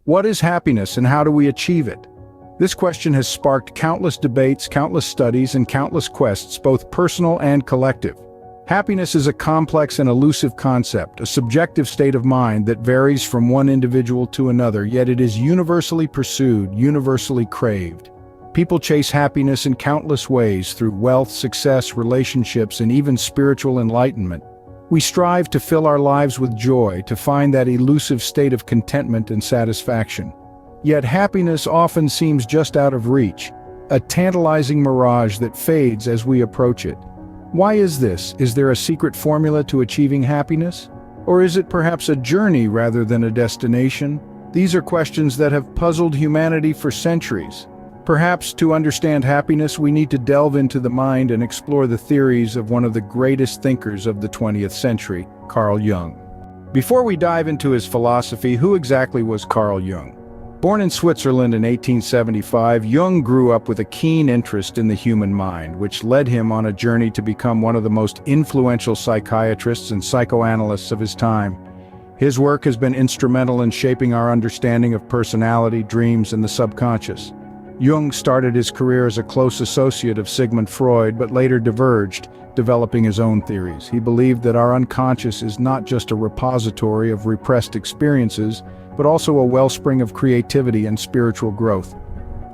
What is happiness and how do we achieve it? This question has sparked countless debates, countless studies, and countless quests, both personal and collective. Happiness is a complex and elusive concept, a subjective state of mind that varies from one individual to another, yet it is universally pursued, universally craved. People chase happiness in countless ways through wealth, success, relationships, and even spiritual enlightenment. We strive to fill our lives with joy, to find that elusive state of contentment and satisfaction. Yet happiness often seems just out of reach, a tantalizing mirage that fades as we approach it. Why is this? Is there a secret formula to achieving happiness? Or is it perhaps a journey rather than a destination? These are questions that have puzzled humanity for centuries. Perhaps to understand happiness, we need to delve into the mind and explore the theories of one of the greatest thinkers of the 20th century, Carl Jung. Before we dive into his philosophy, who exactly was Carl Jung? Born in Switzerland in 1875, Jung grew up with a keen interest in the human mind, which led him on a journey to become one of the most influential psychiatrists and psychoanalysts of his time. His work has been instrumental in shaping our understanding of personality, dreams, and the subconscious. Jung started his career as a close associate of Sigmund Freud, but later diverged, developing his own theories. He believed that our unconscious is not just a repository of repressed experiences, but also a wellspring of creativity and spiritual growth.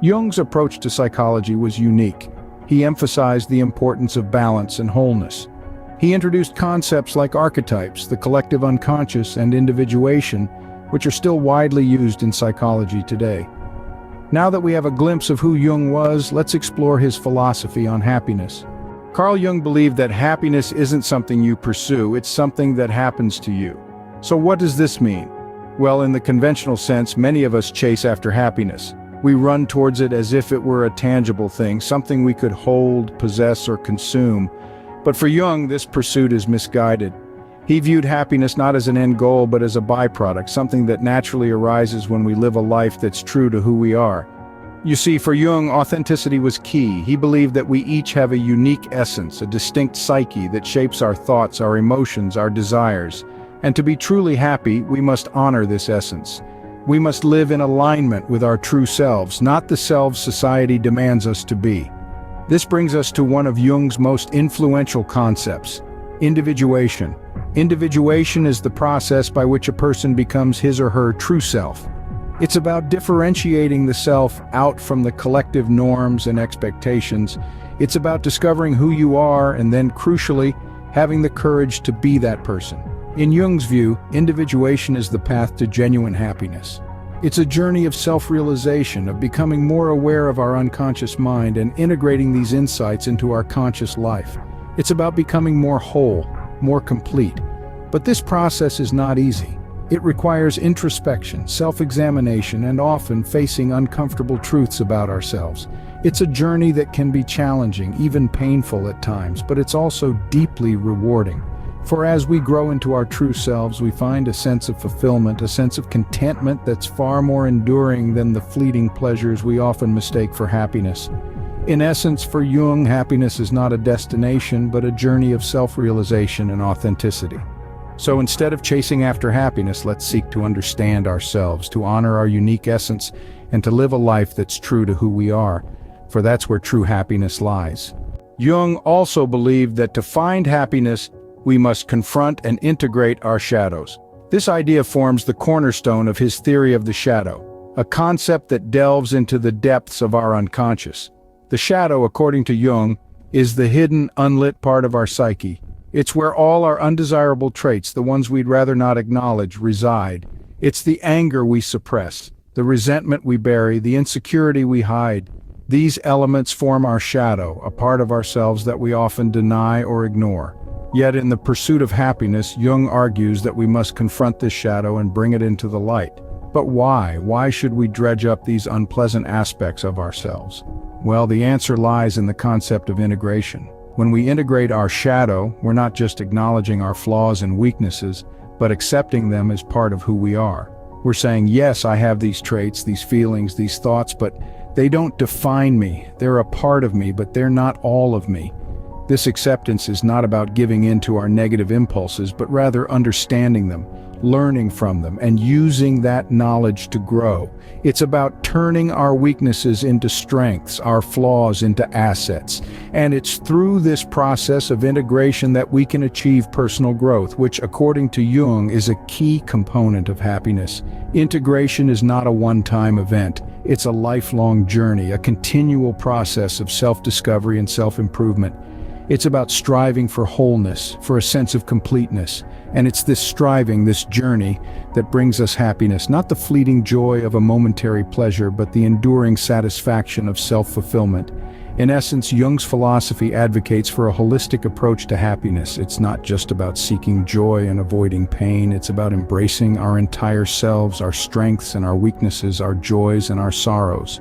Jung's approach to psychology was unique. He emphasized the importance of balance and wholeness. He introduced concepts like archetypes, the collective unconscious, and individuation, which are still widely used in psychology today. Now that we have a glimpse of who Jung was, let's explore his philosophy on happiness. Carl Jung believed that happiness isn't something you pursue, it's something that happens to you. So what does this mean? Well, in the conventional sense, many of us chase after happiness. We run towards it as if it were a tangible thing, something we could hold, possess, or consume. But for Jung, this pursuit is misguided. He viewed happiness not as an end goal, but as a byproduct, something that naturally arises when we live a life that's true to who we are. You see, for Jung, authenticity was key. He believed that we each have a unique essence, a distinct psyche that shapes our thoughts, our emotions, our desires. And to be truly happy, we must honor this essence. We must live in alignment with our true selves, not the selves society demands us to be. This brings us to one of Jung's most influential concepts: individuation. Individuation is the process by which a person becomes his or her true self. It's about differentiating the self out from the collective norms and expectations. It's about discovering who you are and then, crucially, having the courage to be that person. In Jung's view, individuation is the path to genuine happiness. It's a journey of self-realization, of becoming more aware of our unconscious mind and integrating these insights into our conscious life. It's about becoming more whole, more complete. But this process is not easy. It requires introspection, self-examination, and often facing uncomfortable truths about ourselves. It's a journey that can be challenging, even painful at times, but it's also deeply rewarding. For as we grow into our true selves, we find a sense of fulfillment, a sense of contentment that's far more enduring than the fleeting pleasures we often mistake for happiness. In essence, for Jung, happiness is not a destination, but a journey of self-realization and authenticity. So instead of chasing after happiness, let's seek to understand ourselves, to honor our unique essence, and to live a life that's true to who we are, for that's where true happiness lies. Jung also believed that to find happiness, we must confront and integrate our shadows. This idea forms the cornerstone of his theory of the shadow, a concept that delves into the depths of our unconscious. The shadow, according to Jung, is the hidden, unlit part of our psyche. It's where all our undesirable traits, the ones we'd rather not acknowledge, reside. It's the anger we suppress, the resentment we bury, the insecurity we hide. These elements form our shadow, a part of ourselves that we often deny or ignore. Yet in the pursuit of happiness, Jung argues that we must confront this shadow and bring it into the light. But why? Why should we dredge up these unpleasant aspects of ourselves? Well, the answer lies in the concept of integration. When we integrate our shadow, we're not just acknowledging our flaws and weaknesses, but accepting them as part of who we are. We're saying, yes, I have these traits, these feelings, these thoughts, but they don't define me. They're a part of me, but they're not all of me. This acceptance is not about giving in to our negative impulses, but rather understanding them, learning from them, and using that knowledge to grow. It's about turning our weaknesses into strengths, our flaws into assets. And it's through this process of integration that we can achieve personal growth, which, according to Jung, is a key component of happiness. Integration is not a one-time event. It's a lifelong journey, a continual process of self-discovery and self-improvement. It's about striving for wholeness, for a sense of completeness. And it's this striving, this journey, that brings us happiness, not the fleeting joy of a momentary pleasure, but the enduring satisfaction of self-fulfillment. In essence, Jung's philosophy advocates for a holistic approach to happiness. It's not just about seeking joy and avoiding pain. It's about embracing our entire selves, our strengths and our weaknesses, our joys and our sorrows.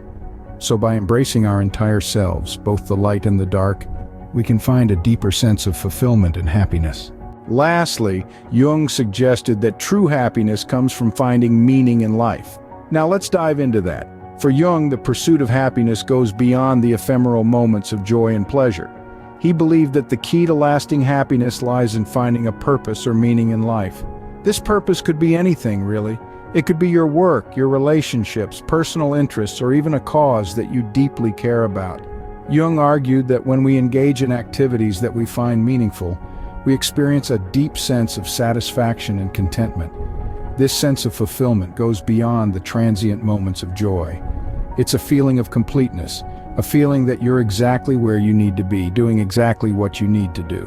So by embracing our entire selves, both the light and the dark, we can find a deeper sense of fulfillment and happiness. Lastly, Jung suggested that true happiness comes from finding meaning in life. Now let's dive into that. For Jung, the pursuit of happiness goes beyond the ephemeral moments of joy and pleasure. He believed that the key to lasting happiness lies in finding a purpose or meaning in life. This purpose could be anything, really. It could be your work, your relationships, personal interests, or even a cause that you deeply care about. Jung argued that when we engage in activities that we find meaningful, we experience a deep sense of satisfaction and contentment. This sense of fulfillment goes beyond the transient moments of joy. It's a feeling of completeness, a feeling that you're exactly where you need to be, doing exactly what you need to do.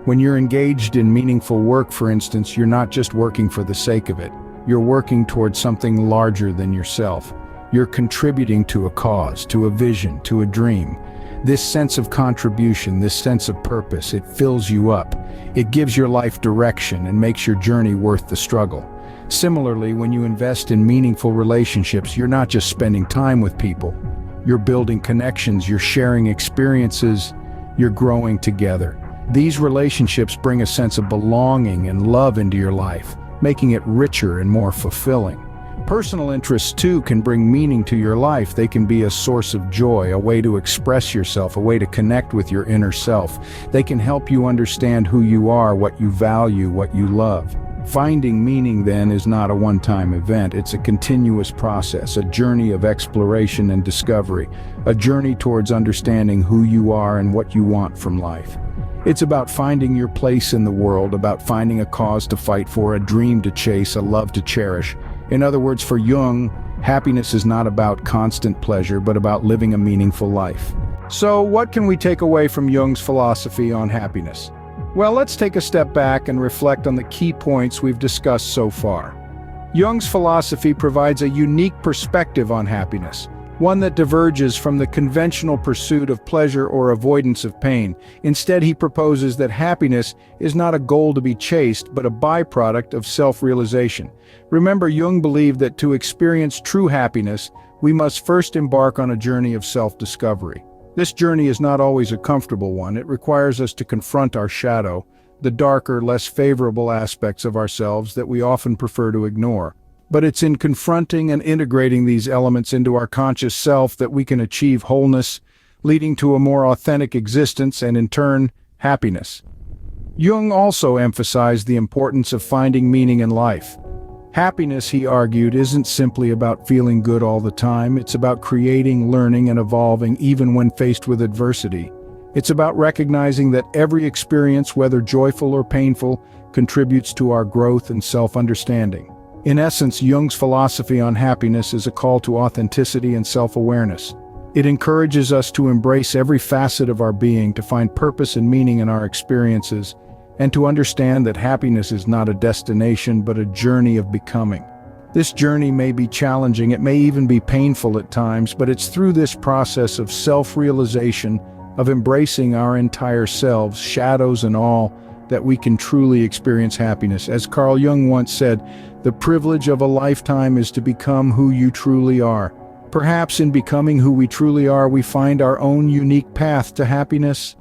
When you're engaged in meaningful work, for instance, you're not just working for the sake of it. You're working towards something larger than yourself. You're contributing to a cause, to a vision, to a dream. This sense of contribution, this sense of purpose, it fills you up. It gives your life direction and makes your journey worth the struggle. Similarly, when you invest in meaningful relationships, you're not just spending time with people. You're building connections, you're sharing experiences, you're growing together. These relationships bring a sense of belonging and love into your life, making it richer and more fulfilling. Personal interests, too, can bring meaning to your life. They can be a source of joy, a way to express yourself, a way to connect with your inner self. They can help you understand who you are, what you value, what you love. Finding meaning, then, is not a one-time event. It's a continuous process, a journey of exploration and discovery, a journey towards understanding who you are and what you want from life. It's about finding your place in the world, about finding a cause to fight for, a dream to chase, a love to cherish. In other words, for Jung, happiness is not about constant pleasure, but about living a meaningful life. So, what can we take away from Jung's philosophy on happiness? Well, let's take a step back and reflect on the key points we've discussed so far. Jung's philosophy provides a unique perspective on happiness, one that diverges from the conventional pursuit of pleasure or avoidance of pain. Instead, he proposes that happiness is not a goal to be chased, but a byproduct of self-realization. Remember, Jung believed that to experience true happiness, we must first embark on a journey of self-discovery. This journey is not always a comfortable one. It requires us to confront our shadow, the darker, less favorable aspects of ourselves that we often prefer to ignore. But it's in confronting and integrating these elements into our conscious self that we can achieve wholeness, leading to a more authentic existence and, in turn, happiness. Jung also emphasized the importance of finding meaning in life. Happiness, he argued, isn't simply about feeling good all the time. It's about creating, learning, and evolving even when faced with adversity. It's about recognizing that every experience, whether joyful or painful, contributes to our growth and self-understanding. In essence, Jung's philosophy on happiness is a call to authenticity and self-awareness. It encourages us to embrace every facet of our being, to find purpose and meaning in our experiences, and to understand that happiness is not a destination but a journey of becoming. This journey may be challenging, it may even be painful at times, but it's through this process of self-realization, of embracing our entire selves, shadows and all, that we can truly experience happiness. As Carl Jung once said, the privilege of a lifetime is to become who you truly are. Perhaps in becoming who we truly are, we find our own unique path to happiness.